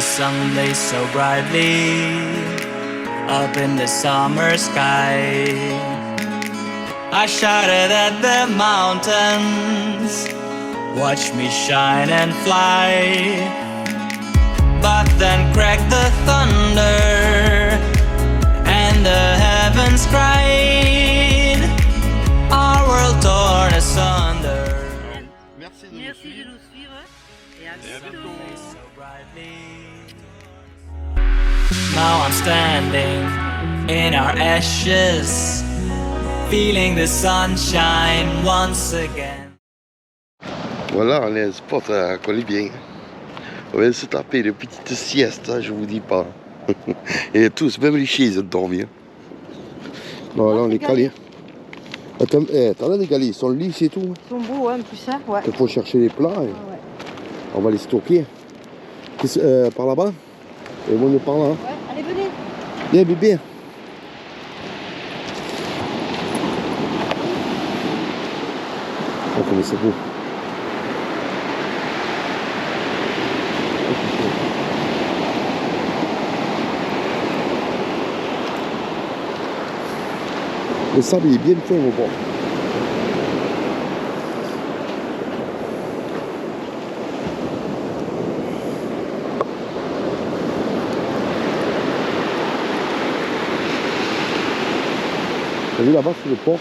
the sun blazed so brightly up in the summer sky. I shouted at the mountains, watch me shine and fly. But then cracked the thunder and the heavens cried, our world torn asunder. Merci de nous suivre et à bientôt. Now I'm standing in our ashes, feeling the sunshine once again. Voilà, on est un spot qu'on est bien. On vient de se taper une petite sieste, je vous dis pas. Et tous, même les chiens, ils ont dormi. Non, là on est calés. Attends, t'en as des galets, ils sont lisses et tout. Ils sont beaux, hein, plus ça, ouais. Il faut chercher les plats et on va les stocker. Par là-bas. Et moi, par là. Ouais, allez, venez. Viens, bébé. Oh, comment c'est beau. Le sable il est bien fin au bord. T'as vu là-bas sur le port?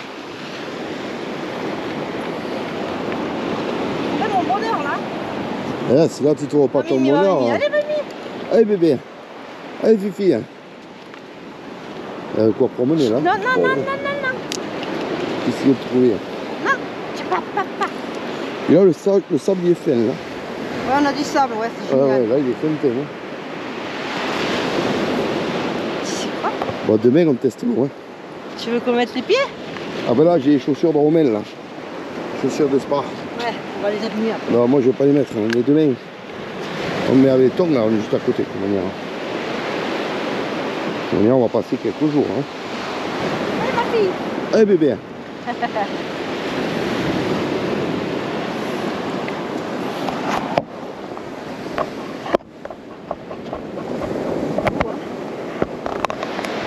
C'est mon bonheur là. Eh, c'est là que tu trouves pas ton bonheur. Hein. Allez, mamie. Allez bébé. Allez Fifi. Quoi promener là? Non. Qu'est-ce qu'il y a de trouver? Non, tu pars. Et là le sable il est fin là. Ouais, on a du sable, ouais, c'est Ah génial. ouais, là il est fin. Hein. Tu sais quoi? Bon, demain on teste l'eau. Hein. Tu veux qu'on mette les pieds? Ah ben là j'ai les chaussures de Romain là. Chaussures de Spa. Ouais, on va les abîmer après. Non, moi je vais pas les mettre. Hein. Mais demain on met avec les tongs là, on est juste à côté. On va passer quelques jours. Hein. Allez, ma fille. Allez bébé. Je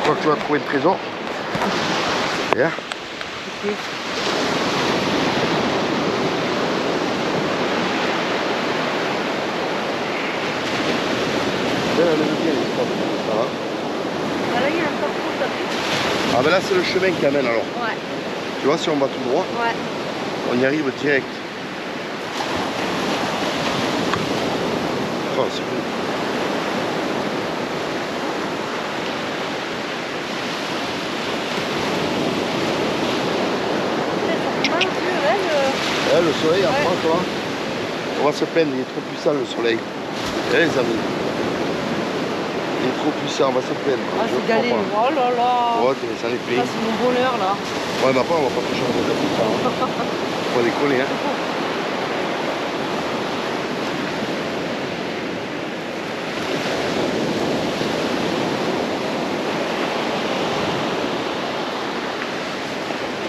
crois que tu vas trouver le trésor. Bien. Ok. Ça va. Ah, là, il y a un parcours, t'as vu? Ah ben là c'est le chemin qui amène alors. Ouais. Tu vois si on va tout droit, Ouais. on y arrive direct. Oh c'est cool. Le soleil après toi. On va se plaindre, il est trop puissant le soleil. Eh les amis. Il est trop puissant, on va se plaindre. Ah, c'est galère. Oh là là. Ouais, ça en est plein. Ça, c'est mon bonheur là. Ouais, mais après, on va pas toucher un peu plus tard. On va décoller, hein.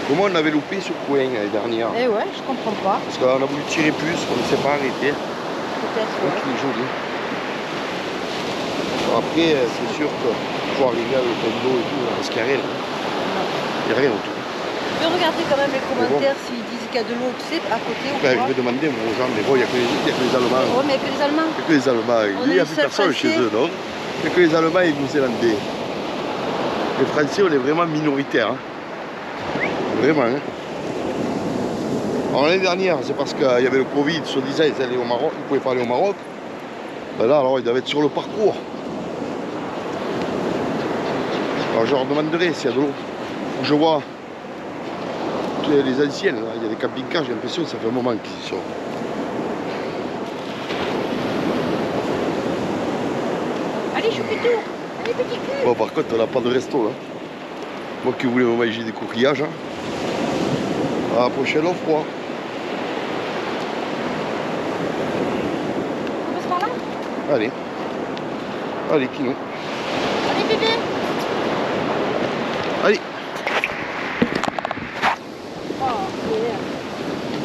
Comment on avait loupé ce coin l'année dernière? Eh ouais, je comprends pas. Parce qu'on a voulu tirer plus, on ne s'est pas arrêté. Peut-être, Donc il est joli. Bon, après, c'est sûr qu'il faut arriver avec le d'eau et tout, là, ce carré là. Il n'y a rien autour. Tu peux regarder quand même les commentaires s'ils disent qu'il y a de l'eau, tu sais, à côté ou Ben, je quoi. vais demander aux gens, mais bon, il n'y a que les Allemands. Ouais, mais que les Allemands. Il n'y a que les Allemands. On Il n'y est a les plus seuls personne Français. chez eux, non? Il n'y a que les Allemands et les New-Zélandais. Les Français, on est vraiment minoritaires. Hein. Vraiment. Hein. Alors l'année dernière, c'est parce qu'il y avait le Covid, soi-disant, ils allaient au Maroc, ils ne pouvaient pas aller au Maroc. Ben là, alors, ils doivent être sur le parcours. Alors, je leur demanderai s'il y a de l'eau. Je vois les anciennes, là, il y a des camping-cars, j'ai l'impression que ça fait un moment qu'ils y sont. Allez, choupitou. Allez, petit cul. Bon, par contre, on n'a pas de resto là. Moi qui voulais me manger des coquillages. Hein. À la prochaine, au froid. On passe par là? Allez. Allez, Kino. Allez, bébé. Allez. Oh,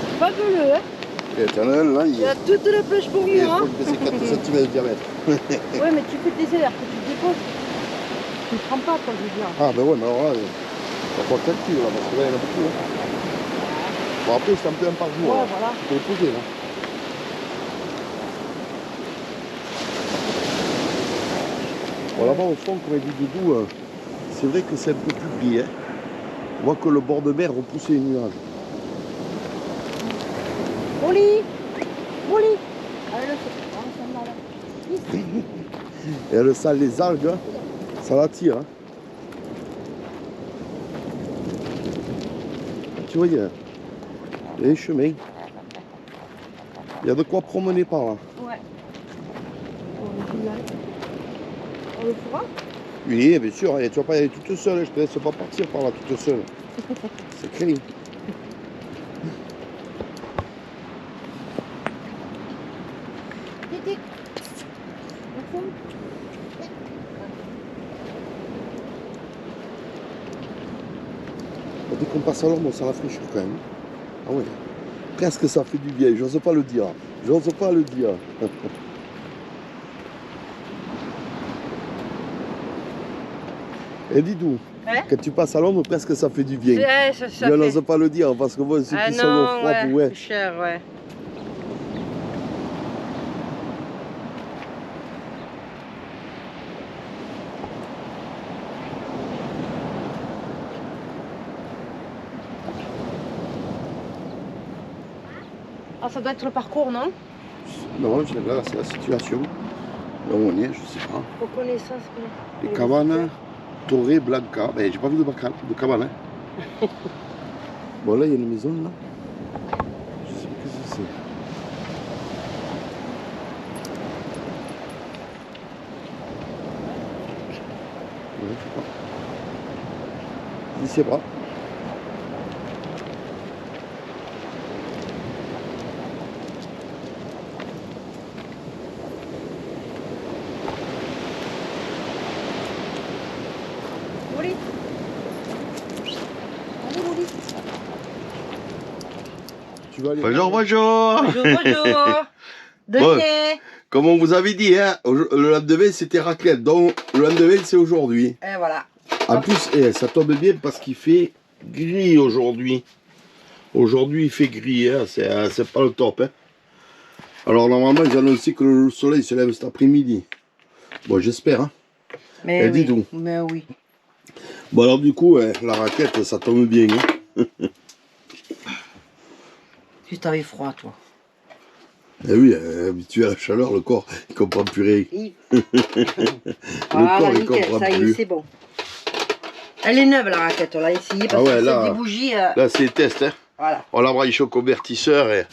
c'est pas bleu, hein? Et t'en as un là, Il y a toute la pêche pour il est moi. Hein. c'est 4 cm de diamètre. Ouais, mais tu fais tes airs, que tu déposes. Tu ne prends pas, quoi, je veux dire. Ah ben ouais, mais alors là, ça faut calculer là, parce que là, il y en a beaucoup. Hein. Bon après, c'est un peu un par jour. Ouais, Là. voilà. Tu peux les poser là. Bon, là-bas au fond, comme il dit Doudou, c'est vrai que c'est un peu plus gris. Hein. On voit que le bord de mer repousse les nuages. Molly Molly allez, là. Et elle sent les algues, ça l'attire. Hein. Tu vois, il y a les chemins. Il y a de quoi promener par là. Ouais. On le fera? Oui, bien sûr, et tu vas pas y aller toute seule, je te laisse pas partir par là toute seule. C'est créé. Dès qu'on passe à l'ombre, on s'en rafraîchit quand même. Ah ouais. Presque ça fait du bien, j'ose pas le dire. J'ose pas le dire. Et dis-nous, Ouais. quand tu passes à l'ombre, presque ça fait du bien. Ouais, ça Je n'ose pas le dire parce que moi, ceux qui sont au froid, ouais. C'est cher, ouais. Ah, ça doit être le parcours, non? Non, là, c'est la situation. Là où on est, je sais pas. Reconnaissance. Les cabanes, Torre Blanca. Ben, j'ai pas vu de cabane. Hein. Bon, là, il y a une maison, là. Je sais pas ce que c'est. Ouais, je sais pas. Je sais pas. Molly. Allez, Molly. Tu vas aller. Bonjour, bonjour. Bonjour, bonjour. Denier. Comme on vous avait dit, hein, le lendemain c'était raclette, donc le lendemain c'est aujourd'hui. Et voilà. En plus, ça tombe bien parce qu'il fait gris aujourd'hui. Aujourd'hui il fait gris, hein, c'est pas le top. Hein. Alors normalement ils annoncé que le soleil se lève cet après-midi. Bon j'espère. Hein. Mais dis donc. Mais oui. Bon alors du coup, la raclette ça tombe bien. Hein. Tu t'avais froid, toi. Eh oui, habitué à la chaleur, le corps il comprend plus rien. Voilà, corps, il nickel, comprend ça y est, plus. c'est bon. Elle est neuve, la raquette, on l'a essayé parce ouais, que là- c'est des bougies. Là c'est les tests. Hein. Voilà. On l'a branché au convertisseur. Et...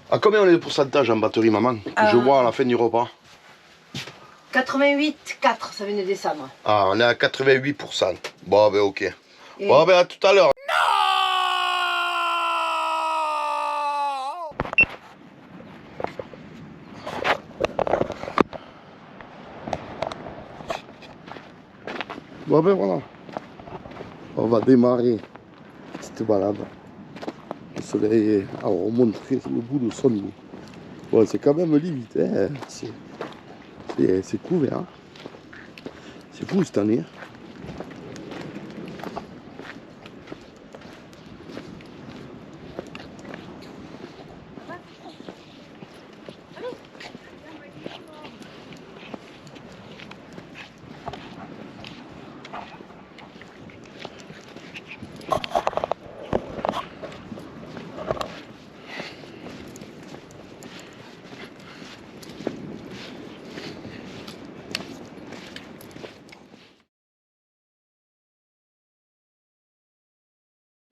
À combien on est de pourcentage en batterie, maman? Je vois à la fin du repas. 88,4, ça vient de descendre. Ah, on est à 88%. Bon, ben ok. Et- Bon, ben à tout à l'heure. Bon, ben voilà. On va démarrer. Petite balade. Le soleil a remontré le bout de son nez. Bon, c'est quand même limite. Hein. C'est couvert. Hein. C'est fou cette année.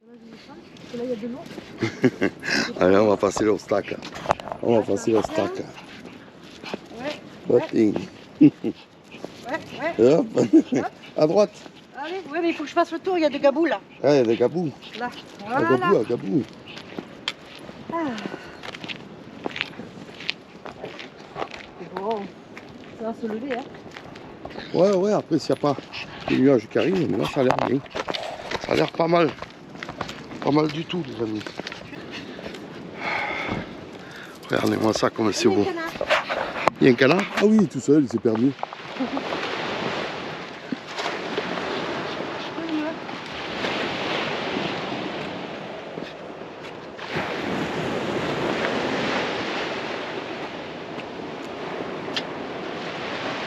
Là, il y a de l'eau. Allez, on va passer l'obstacle. On va passer l'obstacle. Ouais, Botting. ouais. Hop. À droite. Allez, ouais, mais il faut que je fasse le tour, il y a des gabous là. Ouais, des gabous. Là. À Voilà. gabou, à gabou. Ah. C'est bon. Ça va se lever, hein. Ouais, ouais, après, s'il n'y a pas des nuages qui arrivent, mais là, ça a l'air bien. Ça a l'air pas mal. Pas mal du tout, les amis. Regardez-moi ça, comme c'est Il y a beau. un canard. Il y a un canard? Ah oui, tout seul, il s'est perdu.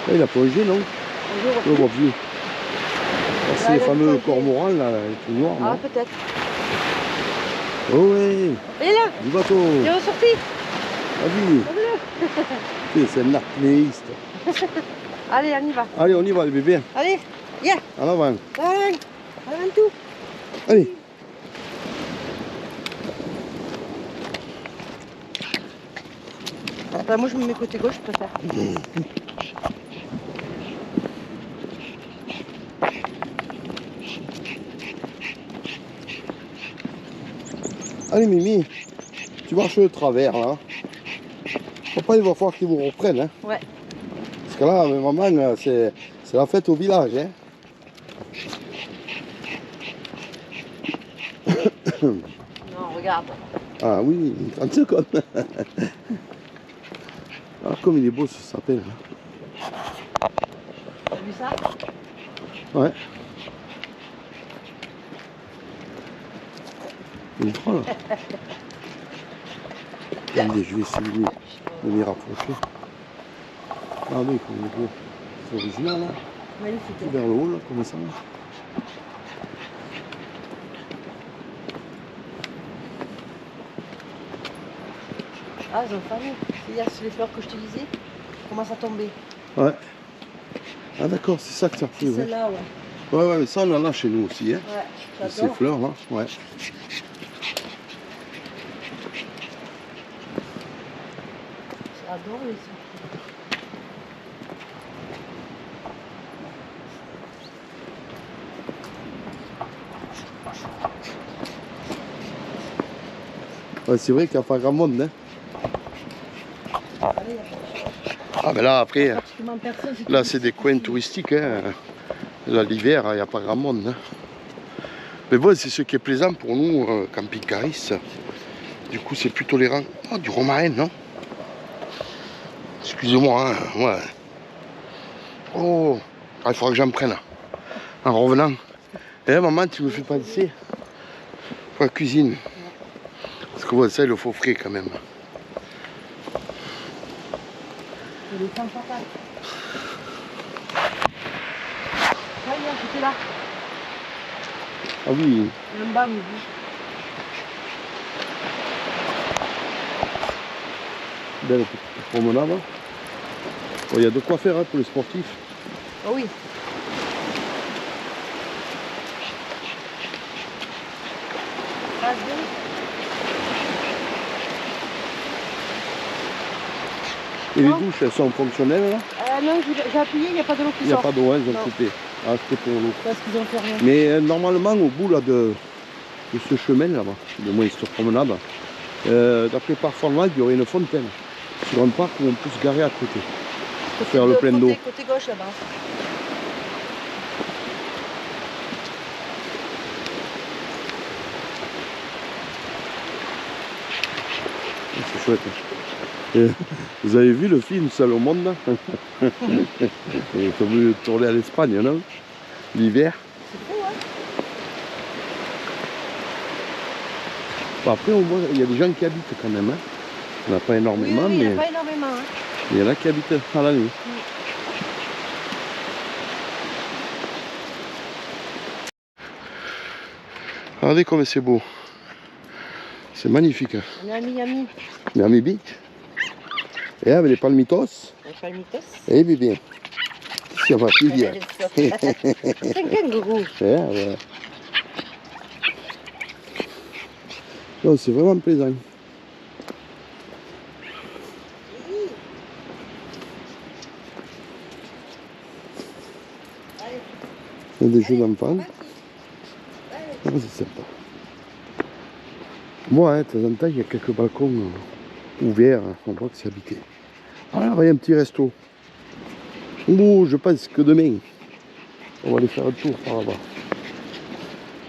Ah, il a plongé, non? Je le vois plus. Ah, c'est les fameux cormorans là, tout noirs, Ah, non? peut-être. Oh ouais, Il est là. du bateau. Il est ressorti. Ah oui, Regarde-le. c'est un apnéiste. Allez, on y va. Allez, on y va, les bébés. Allez, viens. En avant. Allez, allez, tout. Allez. Bah, moi, je me mets côté gauche, je préfère. Allez, Mimi, tu marches de travers là. Faut pas, il va falloir qu'ils vous reprennent. Hein. Ouais. Parce que là, maman, c'est la fête au village. Hein. Non, regarde. Ah oui, 30 secondes. Ah, comme il est beau ce sapin. Là. T'as vu ça? Ouais. Il est drôle. Attendez, je vais essayer de m'y rapprocher. Regardez comme il est beau. C'est original là. Magnifique. Tout vers le haut là, comme ça. Ah, ils ont fané. C'est-à-dire que les fleurs que je te disais commencent à tomber. Ouais. Ah d'accord, c'est ça que ça fait. C'est Ouais. celle-là, ouais. Ouais, ouais, mais ça on en a chez nous aussi. Hein. Ouais, Ces j'adore. fleurs là. Ouais. J'adore les fleurs. Ouais, c'est vrai qu'il n'y a pas grand monde. Hein. Allez, Ah ben là après, pratiquement personne. là c'est des coins touristiques. Hein. Là l'hiver, il n'y a pas grand monde. Hein. Mais bon, c'est ce qui est plaisant pour nous, camping-caristes. Du coup, c'est plus tolérant. Oh, du romarin, non? Excusez-moi, hein, ouais. Oh, ah, il faudra que j'en prenne en revenant. Eh maman, tu me fais penser pour la cuisine. Parce que bon, ça, il le faut frais quand même. C'est le temps fatal. Ah, il y a, c'était là. Ah oui, Il y a un bas, mais oui. belle petite promenade. Bon, il y a de quoi faire hein, pour les sportifs. Ah oui. Passe bien. Et les Non. douches, elles sont fonctionnelles là? Non, j'ai appuyé, il n'y a pas de l'eau qui Il n'y a sort. pas d'eau, hein, ils ont Non. coupé. Ah, c'était pour l'eau. Parce qu'ils ont fermé. Mais normalement, au bout là, de ce chemin là-bas, de moins cette promenade, d'après Parformat, il y aurait une fontaine sur un parc où on peut se garer à côté. Pour faire le plein d'eau. Côté gauche là-bas. C'est chouette. Et vous avez vu le film Seul au monde là? Ils sont venus tourner à l'Espagne, non? L'hiver. C'est beau, hein? Bon, après, on voit, il y a des gens qui habitent quand même. Hein. Il n'y en a pas Oui, énormément, oui, il n'y mais a pas énormément. Hein. il y en a qui habitent à la nuit. Regardez comme c'est beau. C'est magnifique. Hein. On est à Miami. Miami Beach. Et avec les palmitos. Les palmitos. Eh bébé. Ça va plus bien. C'est un kangourou. Ouais. Non, c'est vraiment plaisant. Il y a des jeux d'enfants. Ah, c'est sympa. Moi, hein, de temps en temps, il y a quelques balcons ouverts. On voit que c'est habité. Ah, là, il y a un petit resto. Oh, je pense que demain, on va aller faire un tour par là-bas.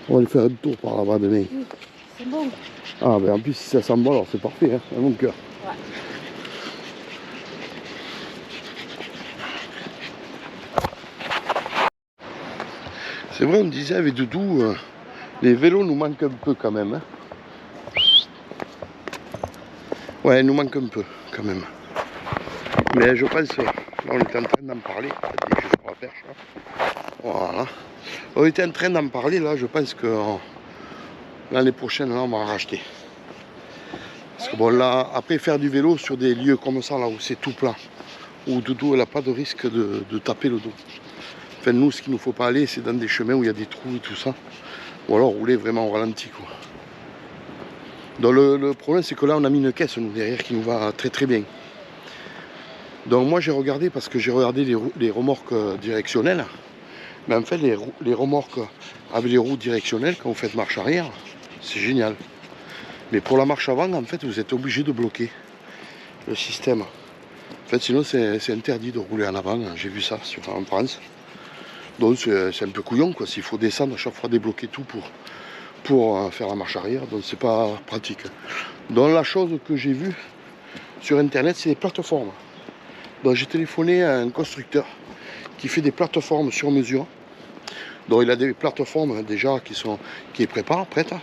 On va aller faire un tour par là-bas demain. C'est bon. Ah, ben en plus, si ça sent bon, alors c'est parfait, hein, à mon cœur. Ouais. C'est vrai, on disait avec Doudou, les vélos nous manquent un peu quand même. Hein. Ouais, il nous manque un peu quand même. Mais je pense, là on était en train d'en parler, des jeux sur la perche. Là. Voilà. On était en train d'en parler, là je pense que l'année prochaine, là, on va en racheter. Parce que bon, là, après faire du vélo sur des lieux comme ça, là où c'est tout plat, où Doudou, elle n'a pas de risque de taper le dos. Enfin, nous, ce qu'il ne nous faut pas aller, c'est dans des chemins où il y a des trous et tout ça. Ou alors rouler vraiment au ralenti, quoi. Donc le problème, c'est que là, on a mis une caisse, nous, derrière, qui nous va très très bien. Donc moi, j'ai regardé, parce que j'ai regardé les remorques directionnelles. Mais en fait, les remorques avec les roues directionnelles, quand vous faites marche arrière, c'est génial. Mais pour la marche avant, en fait, vous êtes obligé de bloquer le système. En fait, sinon, c'est interdit de rouler en avant. J'ai vu ça en France. Donc, c'est un peu couillon, quoi. S'il faut descendre à chaque fois, débloquer tout pour faire la marche arrière. Donc, c'est pas pratique. Donc, la chose que j'ai vue sur Internet, c'est les plateformes. Donc, j'ai téléphoné à un constructeur qui fait des plateformes sur mesure. Donc, il a des plateformes déjà qui est prête.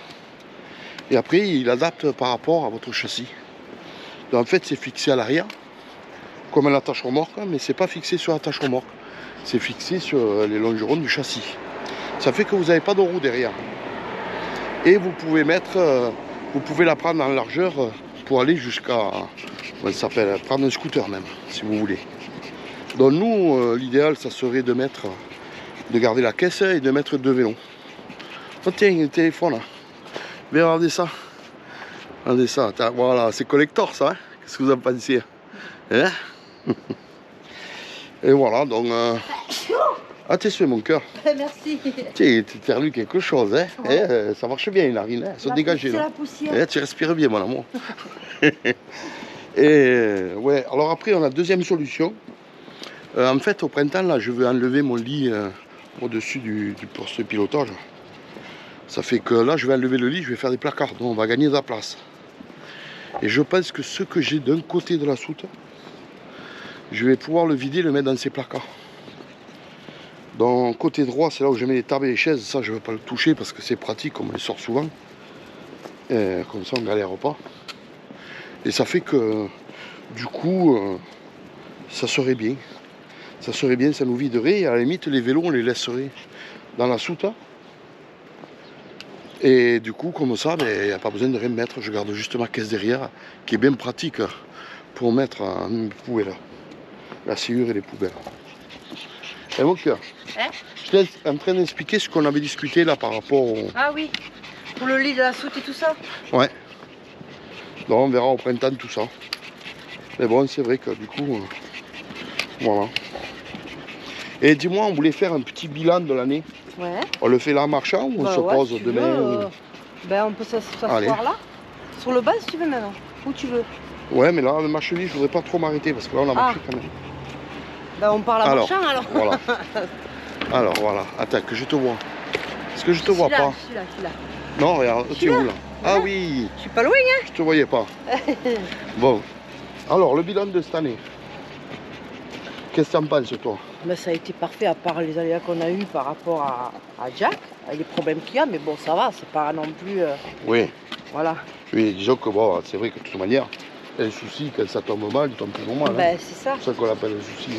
Et après, il adapte par rapport à votre châssis. Donc, en fait, c'est fixé à l'arrière, comme un attache remorque, mais c'est pas fixé sur l'attache remorque. C'est fixé sur les longerons du châssis. Ça fait que vous n'avez pas de roue derrière. Et vous pouvez vous pouvez la prendre en largeur pour aller jusqu'à, comment ça s'appelle, prendre un scooter même, si vous voulez. Donc nous, l'idéal, ça serait de garder la caisse et de mettre 2 vélos. Oh tiens, le téléphone là. Viens regarder ça. Regardez ça. Voilà, c'est collector ça. Hein. Qu'est-ce que vous en pensez hein. Et voilà, donc... Ah, t'es sué mon cœur. Merci. T'as lu quelque chose, hein ouais. Ça marche bien, les narines, hein. Elles sont dégagées. C'est là. la poussière. Tu respires bien, mon amour. Et ouais, alors après, on a deuxième solution. En fait, au printemps, là, je vais enlever mon lit au-dessus du poste de pilotage. Ça fait que là, je vais enlever le lit, je vais faire des placards, donc on va gagner de la place. Et je pense que ce que j'ai d'un côté de la soute, je vais pouvoir le vider et le mettre dans ces placards. Donc côté droit, c'est là où je mets les tables et les chaises. Ça, je ne veux pas le toucher parce que c'est pratique, comme on les sort souvent. Et comme ça, on ne galère pas. Et ça fait que, du coup, ça serait bien. Ça serait bien, ça nous viderait. Et à la limite, les vélos, on les laisserait dans la soute. Et du coup, comme ça, il n'y a pas besoin de rien mettre. Je garde juste ma caisse derrière, qui est bien pratique pour mettre une poubelle. La sciure et les poubelles. Et mon cœur, je suis en train d'expliquer ce qu'on avait discuté là par rapport au... Ah oui, pour le lit de la soute et tout ça. Ouais. Donc on verra au printemps tout ça. Mais bon, c'est vrai que du coup, voilà. Et dis-moi, on voulait faire un petit bilan de l'année. Ouais. On le fait là en marchant ou on se pose si demain veux, Ben on peut s'asseoir là, sur le bas si tu veux maintenant, où tu veux. Ouais, mais là, le marche-lit, je voudrais pas trop m'arrêter parce que là, on a marché quand même. Ben on parle en marchant alors. Voilà. Alors voilà, attends, que je te vois. Est-ce que je te vois pas? Je suis là. Non, regarde, tu es où là? Ah oui. Je suis pas loin, hein. Je te voyais pas. Bon. Alors, le bilan de cette année. Qu'est-ce que tu en penses, toi? Ben, ça a été parfait, à part les aléas qu'on a eu par rapport à Jack, avec les problèmes qu'il y a, mais bon, ça va, c'est pas non plus... Oui. Voilà. Oui, disons que bon, c'est vrai que de toute manière, les soucis, quand ça tombe mal, ils tombent plus normal. Ben, c'est ça. C'est ça qu'on appelle le souci.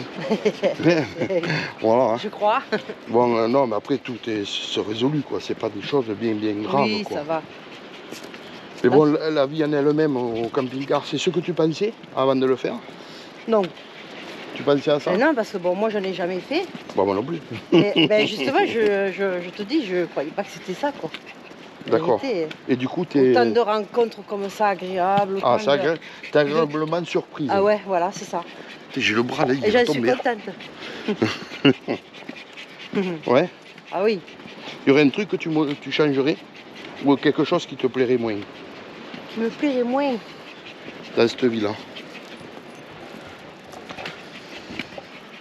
Voilà. Hein. Je crois. Bon, non, mais après, tout se résout, quoi. C'est pas des choses bien graves, oui, quoi. ça va. Mais bon, la vie en elle-même au camping-car, c'est ce que tu pensais avant de le faire? Non. Tu pensais à ça? Non, parce que bon, moi, je n'ai jamais fait. Bah, moi non plus. Et, ben, justement, je te dis, je croyais pas que c'était ça, quoi. D'accord. Et du coup, t'es... Autant de rencontres comme ça, agréables. Ah, c'est agréable. T'es agréablement surprise. Ah ouais, voilà, c'est ça. J'ai le bras là, il et va j'en suis tomber. contente. Ouais. Ah oui. Il y aurait un truc que tu changerais? Ou quelque chose qui te plairait moins? Qui me plairait moins? Dans cette vie-là?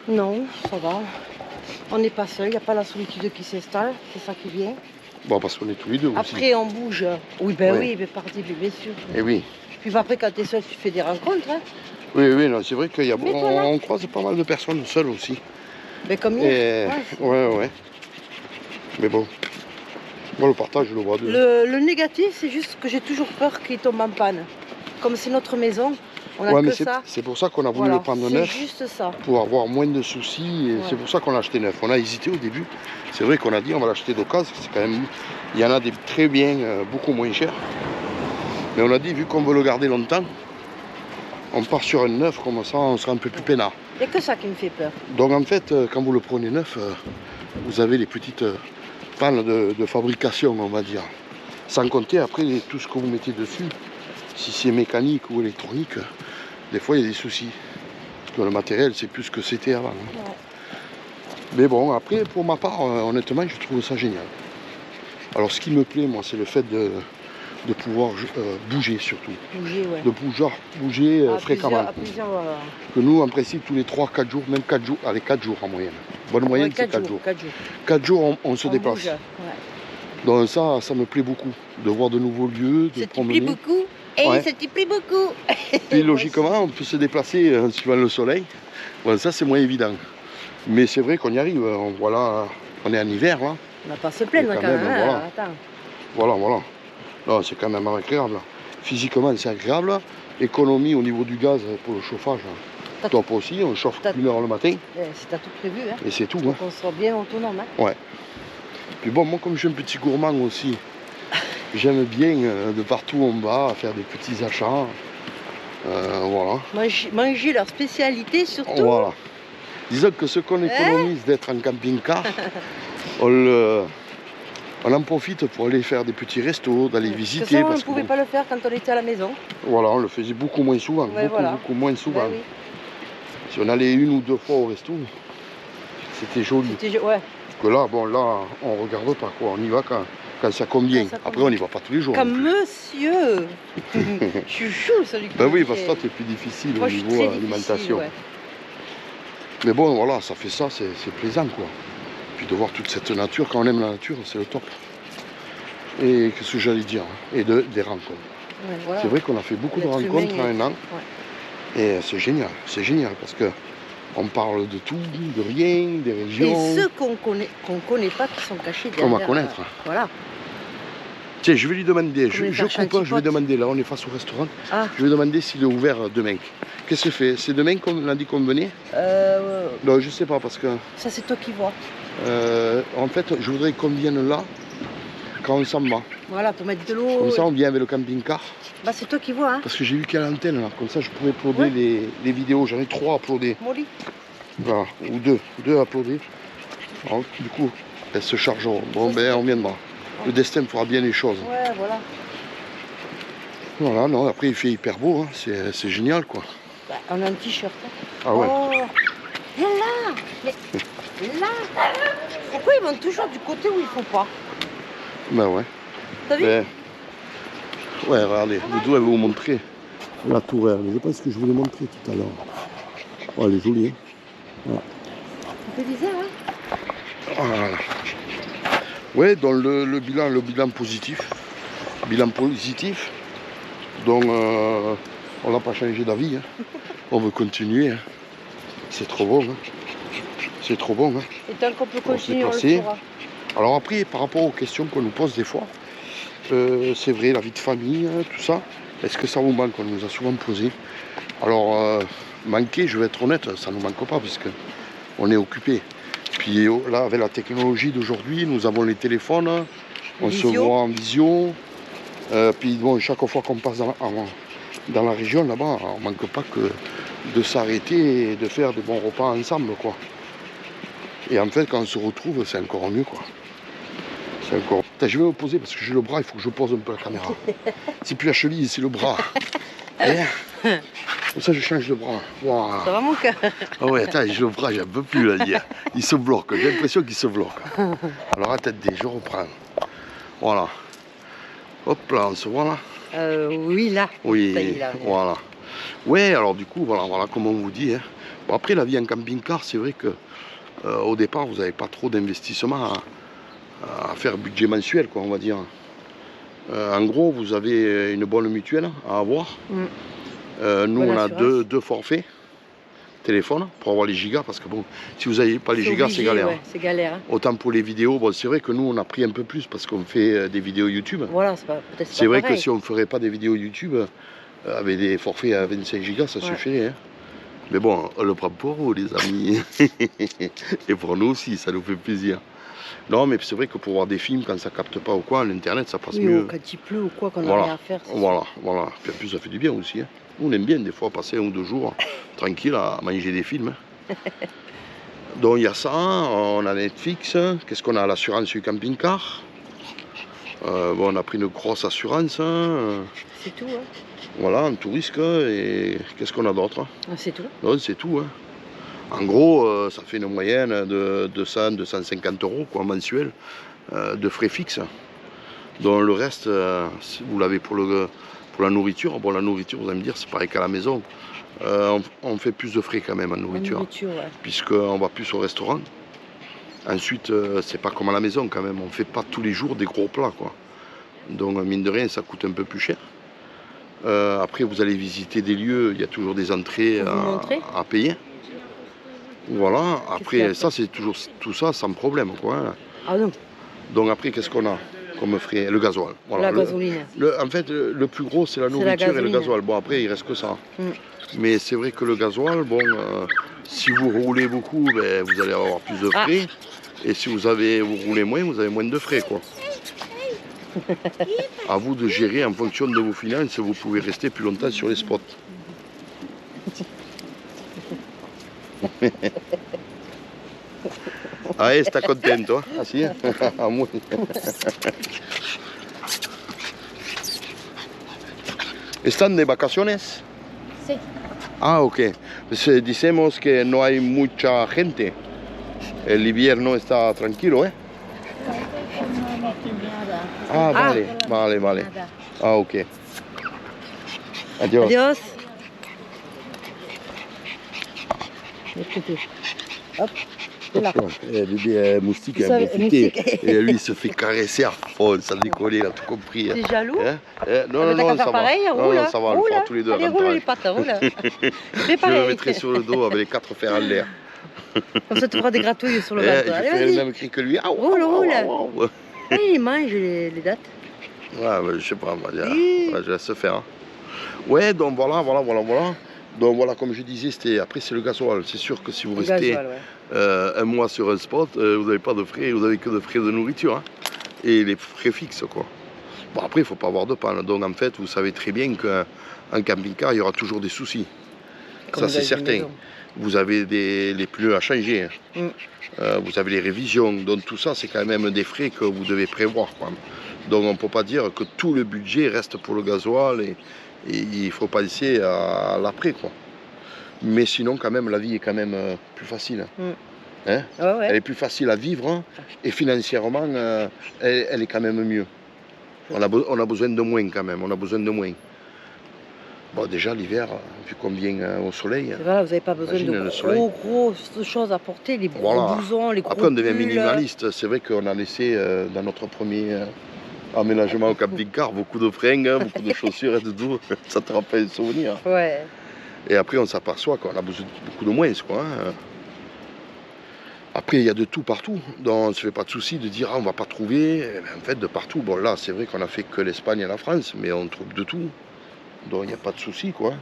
Non, ça va. On n'est pas seul, il n'y a pas la solitude qui s'installe, c'est ça qui vient. Bon, parce qu'on est tous les deux aussi. Après, on bouge. Oui, ben oui, mais parti, bien sûr. Et oui. Puis après, quand tu es seul, tu fais des rencontres. Hein. Oui, non, c'est vrai qu'il y a on croise pas mal de personnes seules aussi. Ben comme hier. Ouais. Mais bon, moi le partage, je le vois. Le négatif, c'est juste que j'ai toujours peur qu'il tombe en panne. Comme c'est notre maison, on a Ouais, mais que ça. c'est pour ça qu'on a voulu Voilà, le prendre c'est neuf, juste ça. pour avoir moins de soucis. Et Ouais. c'est pour ça qu'on l'a acheté neuf. On a hésité au début. C'est vrai qu'on a dit on va l'acheter d'occasion. C'est quand même. Il y en a des très bien, beaucoup moins chers. Mais on a dit vu qu'on veut le garder longtemps, on part sur un neuf, comme ça on sera un peu plus peinard. Il n'y a que ça qui me fait peur. Donc en fait, quand vous le prenez neuf, vous avez les petites pannes de fabrication, on va dire. Sans compter après tout ce que vous mettez dessus. Si c'est mécanique ou électronique, des fois il y a des soucis. Parce que le matériel, c'est plus ce que c'était avant. Ouais. Mais bon, après, pour ma part, honnêtement, je trouve ça génial. Alors ce qui me plaît, moi, c'est le fait de pouvoir bouger surtout. Bouger, ouais. De bouger À fréquemment. plusieurs, Que nous, en principe, tous les 3-4 jours, même 4 jours, allez, 4 jours en moyenne. Bonne moyenne, ouais, c'est 4 jours. 4 jours. 4 jours, on se On déplace. bouge, ouais. Donc ça me plaît beaucoup. De voir de nouveaux lieux, de Ça te promener. plaît beaucoup. Et Ouais. ça te plaît beaucoup. Puis logiquement, on peut se déplacer en suivant le soleil. Bon, ça, c'est moins évident. Mais c'est vrai qu'on y arrive. Voilà, on est en hiver, là. On va pas se plaindre Et quand même. voilà. Hein. Attends. Voilà. Non, c'est quand même agréable. Physiquement, c'est agréable. Économie au niveau du gaz pour le chauffage. T'as- Top aussi, on chauffe t'as- 1 heure le matin Si t'as tout prévu, hein. et c'est tout. Hein. Donc on sera bien autonome. Hein. Puis bon, moi comme je suis un petit gourmand aussi, j'aime bien de partout où on va faire des petits achats. Voilà. Manger leur spécialité surtout. Voilà. Disons que ce qu'on économise d'être en camping-car, on en profite pour aller faire des petits restos, d'aller visiter. Ça, on ne Parce que pouvait bon, pas le faire quand on était à la maison. voilà, on le faisait beaucoup moins souvent. Ouais, voilà. Beaucoup moins souvent. Ouais, oui. Si on allait 1 ou 2 fois au resto, c'était joli. Ouais. Que là, bon, là, on regarde pas quoi. On y va quand ça convient. Quand ça Après, convient. on n'y va pas tous les jours. Comme non plus. monsieur. Je suis chou, celui qui Ben me oui, dit, parce que toi, tu es plus difficile moi, au je suis niveau très alimentation. difficile, ouais. Mais bon, voilà, ça fait ça, c'est plaisant, quoi. Puis de voir toute cette nature, quand on aime la nature, c'est le top. Et qu'est-ce que j'allais dire? Et des rencontres. Ouais, voilà. C'est vrai qu'on a fait beaucoup de L'être rencontres humain, en un an. Et c'est génial, parce que on parle de tout, de rien, des Et régions. ceux qu'on connaît pas, qui sont cachés derrière. Qu'on va connaître. Voilà. Tiens, je vais lui demander, Comme les je coupe, je vais Chantipotes. demander, là on est face au restaurant, Ah, je vais demander s'il est ouvert demain. Qu'est-ce que c'est demain qu'on a dit qu'on venait? Non, je sais pas, parce que ça c'est toi qui vois. en fait, je voudrais qu'on vienne là quand on s'en va. Voilà, pour mettre de l'eau. Comme ça, on vient avec le camping-car. Bah c'est toi qui vois, hein. Parce que j'ai vu qu'il y a l'antenne là, comme ça je pourrais uploader Ouais. les vidéos. J'en ai 3 à uploader. Molly. Voilà, ou 2 à uploader. Alors, du coup, elles se chargeront. Bon, Ça, ben c'est on viendra. Le destin fera bien les choses. Ouais, voilà. Voilà, non, après il fait hyper beau, hein. C'est génial quoi. Bah, on a un t-shirt. Hein. Ah ouais. Oh, viens là. Mais là. Pourquoi ils vont toujours du côté où il faut pas? Ben ouais. T'as vu? Ben, ouais, regardez, le doigt va vous montrer la tourelle. Je pense que je vous l'ai montré tout à l'heure. Oh, elle est jolie, hein. Ça fait bizarre, hein. Voilà. Ouais, dans le bilan positif. Bilan positif. Donc, on n'a pas changé d'avis. Hein. On veut continuer. Hein. C'est trop bon. Hein. C'est trop bon. Hein. Et tant qu'on peut On s'est continuer, on le placé. fera. Alors après, par rapport aux questions qu'on nous pose des fois, c'est vrai, la vie de famille, tout ça, est-ce que ça vous manque? On nous a souvent posé. Alors, manquer, je vais être honnête, ça ne nous manque pas parce qu'on est occupé. Puis là, avec la technologie d'aujourd'hui, nous avons les téléphones, on se Visio. voit en visio. Puis bon, chaque fois qu'on passe dans la région, là-bas, on ne manque pas que de s'arrêter et de faire des bons repas ensemble, quoi. Et en fait, quand on se retrouve, c'est encore mieux, quoi. C'est encore... Putain, je vais me poser parce que j'ai le bras, il faut que je pose un peu la caméra. C'est plus la cheville, c'est le bras. Et comme ça, je change de bras. Wow. Ça va mon cœur? Ah ouais, attends, j'ai le bras, j'en peux plus, là, dire. Il se bloque, j'ai l'impression qu'il se bloque. Alors, attendez, je reprends. Voilà. Hop là, on se voit là. Oui, là. Oui, Ça y est, là. voilà. Ouais, alors du coup, voilà comme on vous dit. Hein. Bon, après, la vie en camping-car, c'est vrai que au départ, vous n'avez pas trop d'investissement à faire budget mensuel, quoi, on va dire. En gros, vous avez une bonne mutuelle à avoir. Mm. Nous, Bonne on a assurance. deux forfaits. téléphone pour avoir les gigas, parce que bon, si vous n'avez pas les C'est gigas, obligé, c'est galère. ouais, c'est galère. Hein. Autant pour les vidéos, bon, c'est vrai que nous, on a pris un peu plus parce qu'on fait des vidéos YouTube. Voilà, c'est peut-être C'est vrai que pareil. si on ne ferait pas des vidéos YouTube, avec des forfaits à 25 gigas, ça suffirait. Hein. Mais bon, on le prend pour vous, les amis. Et pour nous aussi, ça nous fait plaisir. Non, mais c'est vrai que pour voir des films, quand ça capte pas ou quoi, l'internet, ça passe Oui, mieux. ou quand il pleut ou quoi, qu'on n'a Voilà. rien à faire. c'est Voilà, voilà. Puis en plus, ça fait du bien aussi. Hein. Nous, on aime bien des fois passer 1 ou 2 jours tranquille à manger des films. Hein. Donc il y a ça, on a Netflix. Qu'est-ce qu'on a? L'assurance du camping-car. Bon, on a pris une grosse assurance. C'est tout, hein. Voilà, en tout risque. Et qu'est-ce qu'on a d'autre? Ah, c'est tout. Non, c'est tout. Hein. En gros, ça fait une moyenne de 200-250 € quoi, mensuel de frais fixes. Donc le reste, vous l'avez pour la nourriture. Bon, la nourriture, vous allez me dire, c'est pareil qu'à la maison. On fait plus de frais quand même en nourriture. Ouais. Puisqu'on va plus au restaurant. Ensuite, c'est pas comme à la maison quand même. On fait pas tous les jours des gros plats, quoi. Donc, mine de rien, ça coûte un peu plus cher. Après, vous allez visiter des lieux, il y a toujours des entrées à payer. Voilà, après, ça, c'est toujours tout ça sans problème, quoi. Hein. Ah non. Donc, après, qu'est-ce qu'on a comme frais? Le gasoil. Voilà. La gasoline. En fait, le plus gros, c'est la nourriture et le gasoil. Bon, après, il reste que ça. Mais c'est vrai que le gasoil, bon, si vous roulez beaucoup, ben, vous allez avoir plus de frais. Et si vous roulez moins, vous avez moins de frais, quoi. À vous de gérer en fonction de vos finances, vous pouvez rester plus longtemps sur les spots. Ah, está contento, ¿eh? Así. Muy. ¿Están de vacaciones? Sí. Ah, ok. Pues, decimos que no hay mucha gente. El invierno está tranquilo, ¿eh? Ah, vale, vale, vale. Ah, ok. Adiós. Adios. Écoutez. Hop. Là. Le moustique est un peu piqué. Et lui, il se fait caresser à fond, ça décolle, il a tout compris. T'es jaloux? Hein? Non, non, ça va. Pareil, roule, non, ça va, on le fera tous les deux. Allez, roule les pattes, roule. Fais Je pareil. me mettrai sur le dos avec les 4 fers en l'air. Comme ça, tu feras des gratouilles sur le bateau. Je Allez, ferai le vas-y. même cri que lui. Ah, Roule, roule. ouais. Ah, il mange les dates. Ouais, mais je sais pas, moi, je laisse faire. Hein. Ouais, donc voilà. Donc voilà, comme je disais, après c'est le gasoil. C'est sûr que si vous restez un mois sur un spot, vous n'avez pas de frais, vous n'avez que de frais de nourriture. Hein, et les frais fixes, quoi. Bon, après, il ne faut pas avoir de panne. Donc en fait, vous savez très bien qu'en camping-car, il y aura toujours des soucis. Ça, c'est certain. Vous avez les pneus à changer. Hein. Vous avez les révisions. Donc tout ça, c'est quand même des frais que vous devez prévoir, quoi. Donc on ne peut pas dire que tout le budget reste pour le gasoil et il ne faut pas laisser à l'après, quoi. Mais sinon, quand même, la vie est quand même plus facile. Hein? Ouais. Elle est plus facile à vivre, hein, et financièrement, elle est quand même mieux. On a besoin de moins quand même, on a besoin de moins. Bon, déjà l'hiver, vu qu'on vient au soleil. Voilà, vous n'avez pas besoin de grosses choses à porter, les gros blousons, les gros Après, on devient pulls. minimaliste. C'est vrai qu'on a laissé dans notre premier aménagement au camping-car beaucoup de fringues, beaucoup de chaussures et de tout. Ça te rappelle un souvenir. Ouais. Et après, on s'aperçoit qu'on a besoin de beaucoup de moins, quoi. Hein. Après, il y a de tout partout. Donc, on ne se fait pas de souci de dire, on ne va pas trouver. En fait, de partout. Bon, là, c'est vrai qu'on a fait que l'Espagne et la France, mais on trouve de tout. Donc, il n'y a pas de souci, quoi.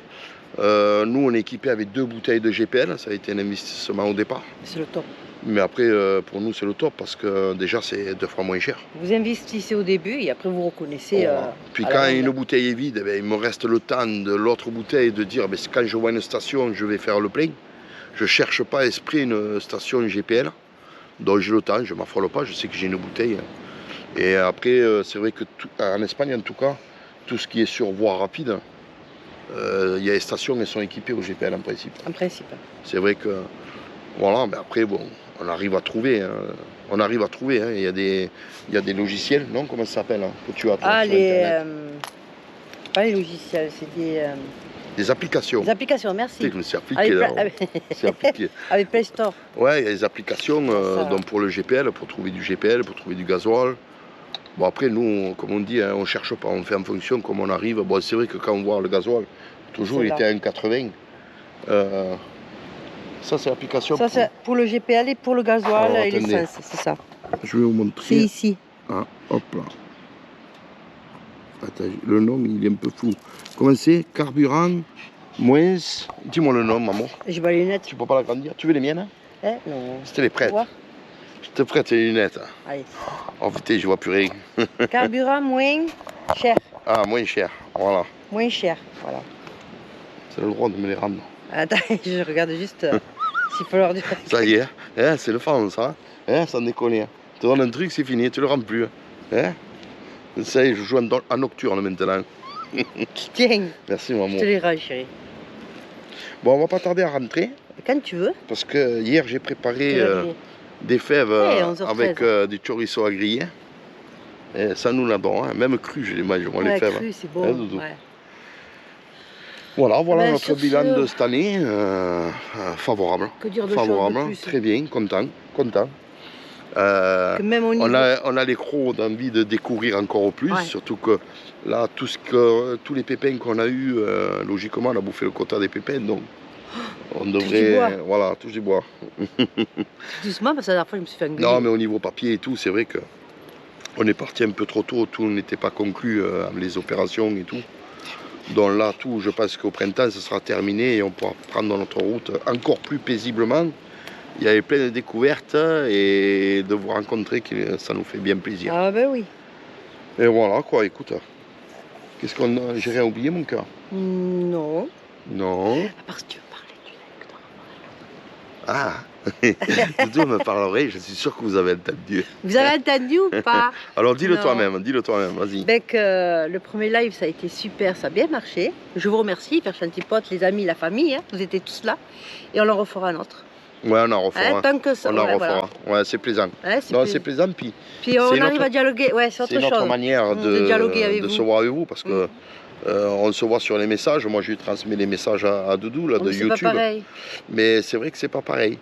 Nous, on est équipé avec 2 bouteilles de GPL. Ça a été un investissement au départ. C'est le top. Mais après, pour nous, c'est le top parce que déjà, c'est 2 fois moins cher. Vous investissez au début et après, vous reconnaissez. Puis quand une bouteille est vide, il me reste le temps de l'autre bouteille de dire, quand je vois une station, je vais faire le plein. Je ne cherche pas exprès une station GPL. Donc j'ai le temps, je ne m'affole pas, je sais que j'ai une bouteille. Et après, c'est vrai que en Espagne, en tout cas, tout ce qui est sur voie rapide, il y a des stations qui sont équipées au GPL en principe. En principe. C'est vrai que, voilà, mais après, bon, on arrive à trouver. Hein. On arrive à trouver. Hein. Il y a des logiciels, non? Comment ça s'appelle, hein, que tu as sur Internet. Pas les logiciels, c'est des applications. Des applications, merci. C'est appliqué là. C'est appliqué. Avec Play Store. Ouais, il y a des applications donc pour le GPL, pour trouver du GPL, pour trouver du gasoil. Bon, après, nous, comme on dit, hein, on ne cherche pas, on fait en fonction comme on arrive. Bon, c'est vrai que quand on voit le gasoil, toujours il était à 1,80. Ça, c'est l'application. Ça, c'est pour le GPL et pour le gasoil Alors, et attendez. l'essence, c'est ça. Je vais vous C'est montrer. ici. Ah, hop là. Attends, le nom, il est un peu flou. Comment c'est? Carburant, moins... Dis-moi le nom, maman. J'ai pas les lunettes. Tu peux pas l'agrandir? Tu veux les miennes? Eh, non. C'était les prêtes. Voir. Je te prête les lunettes. Allez. Oh putain, je vois plus rien. Carburant moins cher. Ah, moins cher. Voilà. Moins cher. Voilà. C'est le droit de me les rendre. Attends, je regarde juste s'il faut leur dire. Ça y est, hein, c'est le fan, ça. Hein, sans déconner. Tu te donnes un truc, c'est fini, tu le rends plus. Hein. Ça y est, je joue en nocturne maintenant. Tiens, Merci, je maman. te les rends, chérie. Bon, on va pas tarder à rentrer. Quand tu veux. Parce que hier, j'ai préparé des fèves Ouais, 11h13. avec du chorizo à griller. Et ça, nous l'adorons. Hein. Même cru, je les mange, moi, les Ouais, fèves. cru, c'est bon. Hein, Doudou. Ouais. Voilà Ben, notre sur bilan ce- de cette année. Favorable. Que dire de choses de Favorable, plus. très bien, content. Que même au niveau... On a les crocs d'envie de découvrir encore plus, Ouais. surtout que là, tous les pépins qu'on a eu, logiquement, on a bouffé le quota des pépins, donc on du devrait, bois. voilà, touche du bois. Doucement, parce que la dernière fois, je me suis fait engueuler. Non, mais au niveau papier et tout, c'est vrai que on est parti un peu trop tôt, tout n'était pas conclu, les opérations et tout. Donc là, tout, je pense qu'au printemps, ce sera terminé et on pourra prendre notre route encore plus paisiblement. Il y avait plein de découvertes et de vous rencontrer, ça nous fait bien plaisir. Ah ben oui. Et voilà quoi, écoute. Qu'est-ce qu'on a? J'ai rien oublié mon cœur? Non. Non. À part si tu veux parler du lac. Ah Doudou me parle à l'oreille, je suis sûr que vous avez entendu. Vous avez entendu ou pas? Alors dis-le Non. toi-même, vas-y. Bec, le premier live, ça a été super, ça a bien marché. Je vous remercie, faire chanter potes, les amis, la famille, hein, vous étiez tous là. Et on en refera un autre. Ouais, on en refera. Hein, tant que ça, On en ouais, refera. Ouais, c'est plaisant. voilà. Ouais, Non, plus- c'est plaisant, puis Puis on c'est arrive notre- à dialoguer, ouais, c'est autre c'est notre chose. manière De dialoguer avec de vous. se voir avec vous, parce que on se voit sur les messages. Moi, je lui transmets les messages à Doudou là, Oh, de mais c'est YouTube. pas pareil. Mais c'est vrai que c'est pas pareil.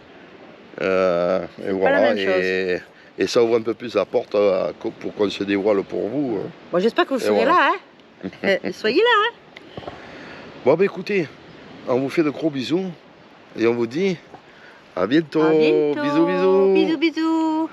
Et voilà, la même et ça ouvre un peu plus la porte pour qu'on se dévoile pour vous. Bon, j'espère que vous serez voilà. là, hein. Soyez là, hein. Bon, ben écoutez, on vous fait de gros bisous et on vous dit à bientôt. À bientôt. Bisous, bisous. Bisous, bisous.